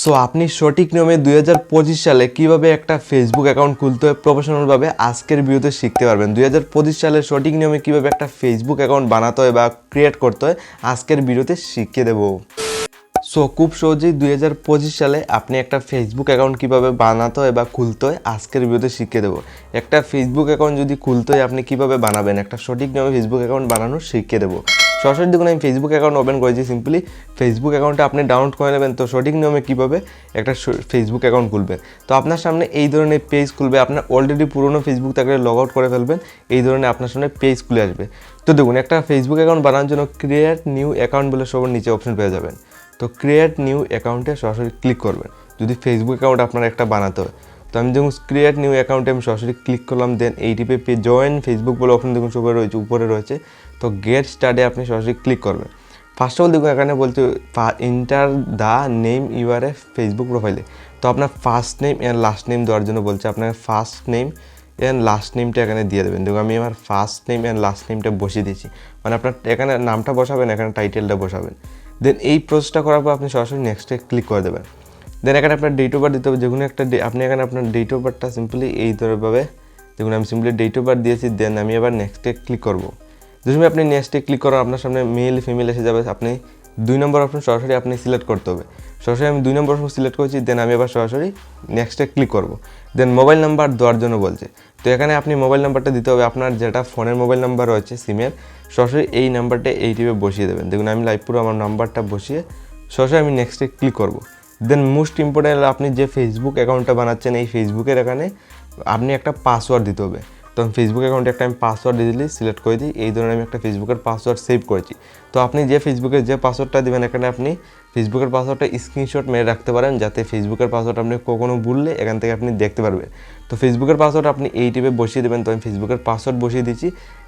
So আপনি সঠিক নিয়মে 2025 সালে কিভাবে একটা ফেসবুক অ্যাকাউন্ট খুলতে হয় প্রফেশনালভাবে আজকের ভিডিওতে শিখতে পারবেন। 2025 সালে সঠিক নিয়মে কিভাবে একটা ফেসবুক অ্যাকাউন্ট বানাতে হয় বা ক্রিয়েট করতে হয় আজকের ভিডিওতে শিখিয়ে দেবো। সো খুব সহজেই 2025 সালে আপনি একটা ফেসবুক অ্যাকাউন্ট কীভাবে বানাতে হয় বা খুলতে হয় আজকের ভিডিওতে শিখিয়ে দেবো। একটা ফেসবুক অ্যাকাউন্ট যদি খুলতে হয় আপনি কীভাবে বানাবেন, একটা সঠিক নিয়মে ফেসবুক অ্যাকাউন্ট বানানো শিখিয়ে দেবো। সরাসরি দেখুন আমি ফেসবুক অ্যাকাউন্ট ওপেন করেছি। সিম্পলি ফেসবুক অ্যাকাউন্টটা আপনি ডাউনলোড করে নেবেন। তো সঠিক নিয়মে কীভাবে একটা ফেসবুক অ্যাকাউন্ট খুলবেন, তো আপনার সামনে এই ধরনের পেজ খুলবে। আপনার অলরেডি পুরনো ফেসবুক থাকলে লগ আউট করে ফেলবেন, এই ধরনের আপনার সামনে পেজ খুলে আসবে। তো দেখুন একটা ফেসবুক অ্যাকাউন্ট বানানোর জন্য ক্রিয়েট নিউ অ্যাকাউন্ট বলে সবার নিচে অপশন পেয়ে যাবেন। তো ক্রিয়েট নিউ অ্যাকাউন্টে সরাসরি ক্লিক করবেন যদি ফেসবুক অ্যাকাউন্ট আপনার একটা বানাতে হয়। তো আমি দেখুন ক্রিয়েট নিউ অ্যাকাউন্টে আমি সরাসরি ক্লিক করলাম। দেন এই টিপে জয়েন ফেসবুক বলে অপশন দেখুন সবাই রয়েছে, উপরে রয়েছে। তো গেট স্টার্টে আপনি সরাসরি ক্লিক করবেন। ফার্স্ট অফ অল দেখুন এখানে বলছে enter the name your a Facebook প্রোফাইলে। তো আপনার first name and last name দেওয়ার জন্য বলছে। আপনার ফার্স্ট নেম অ্যান্ড লাস্ট নেমটা এখানে দিয়ে দেবেন। দেখুন আমি আমার ফার্স্ট নেম অ্যান্ড লাস্ট নেমটা বসিয়ে দিয়েছি, মানে আপনার এখানে নামটা বসাবেন, এখানে টাইটেলটা বসাবেন। দেন এই প্রসেসটা করার পর আপনি সরাসরি নেক্সটে ক্লিক করে দেবেন। দেন এখানে আপনার ডেট অফ বার্থ দিতে হবে, যে কোনো একটা আপনি এখানে আপনার ডেট অফ বার্থটা সিম্পলি এই ধরনভাবে দেখুন আমি সিম্পলি ডেট অফ বার্থ দিয়েছি। দেন আমি এবার নেক্সটে ক্লিক করবো। যখন আপনি নেক্সটে ক্লিক করার আপনার সামনে মেল ফিমেল এসে যাবে। আপনি 2 নম্বর অপশন সরাসরি আপনি সিলেক্ট করতে হবে। সরাসরি আমি 2 নম্বর অপশন সিলেক্ট করেছি। দেন আমি এবার সরাসরি নেক্সটে ক্লিক করব। দেন মোবাইল নাম্বার দেওয়ার জন্য বলছে। তো এখানে আপনি মোবাইল নাম্বারটা দিতে হবে, আপনার যেটা ফোনের মোবাইল নাম্বার রয়েছে সিমের, সরাসরি এই নাম্বারটা এই টিপে বসিয়ে দেবেন। দেখুন আমি লাইভ পুরো আমার নাম্বারটা বসিয়ে সরাসরি আমি নেক্সটে ক্লিক করব। দেন মোস্ট ইম্পর্টেন্ট আপনি যে ফেসবুক অ্যাকাউন্টটা বানাচ্ছেন এই ফেসবুকের এখানে আপনি একটা পাসওয়ার্ড দিতে হবে। তো আমি ফেসবুক অ্যাকাউন্টে একটা আমি পাসওয়ার্ড দিলি সিলেক্ট করে দিই। এই ধরনের আমি একটা ফেসবুকের পাসওয়ার্ড সেভ করেছি। তো আপনি যে ফেসবুকের যে পাসওয়ার্ডটা দেবেন এখানে আপনি ফেসবুকের পাসওয়ার্ডটা স্ক্রিনশট মেরে রাখতে পারেন, যাতে ফেসবুকের পাসওয়ার্ড আপনি কখনো ভুললে এখান থেকে আপনি দেখতে পারবেন। তো ফেসবুকের পাসওয়ার্ড আপনি এই টিপে বসিয়ে দেবেন। তো আমি ফেসবুকের পাসওয়ার্ড বসিয়ে দিচ্ছি।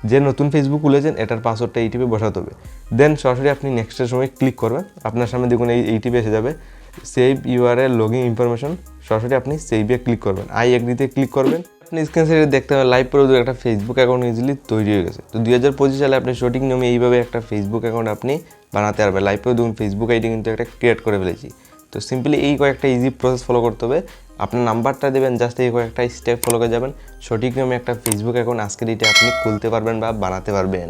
যে নতুন ফেসবুক খুলেছেন এটার পাসওয়ার্ডটা এই টিপে বসাতে হবে। দেন সরাসরি আপনি নেক্সটের সময় ক্লিক করবেন। আপনার সামনে দেখুন এই টিপে এসে যাবে সেভ ইউআরএল লগইন ইনফরমেশন। সরাসরি আপনি সেভে ক্লিক করবেন, আই এগ্রিতে ক্লিক করবেন। আপনি স্ক্রিন শেয়ারে দেখতে পাবেন লাইভ করে একটা ফেসবুক অ্যাকাউন্ট ইজিলি তৈরি হয়ে গেছে। তো 2025 সালে আপনি সঠিক নিয়মে এইভাবে একটা ফেসবুক অ্যাকাউন্ট আপনি বানাতে পারবেন। লাইভ করে দেখুন ফেসবুক আইডি কিন্তু একটা ক্রিয়েট করে ফেলেছি। তো সিম্পলি এই কয়েকটা ইজি প্রসেস ফলো করতে হবে। আপনার নাম্বারটা দেবেন, জাস্ট এই কয়েকটা স্টেপ ফলো করে যাবেন। সঠিক নিয়মে একটা ফেসবুক অ্যাকাউন্ট আজকের ডেটে আপনি খুলতে পারবেন বা বানাতে পারবেন।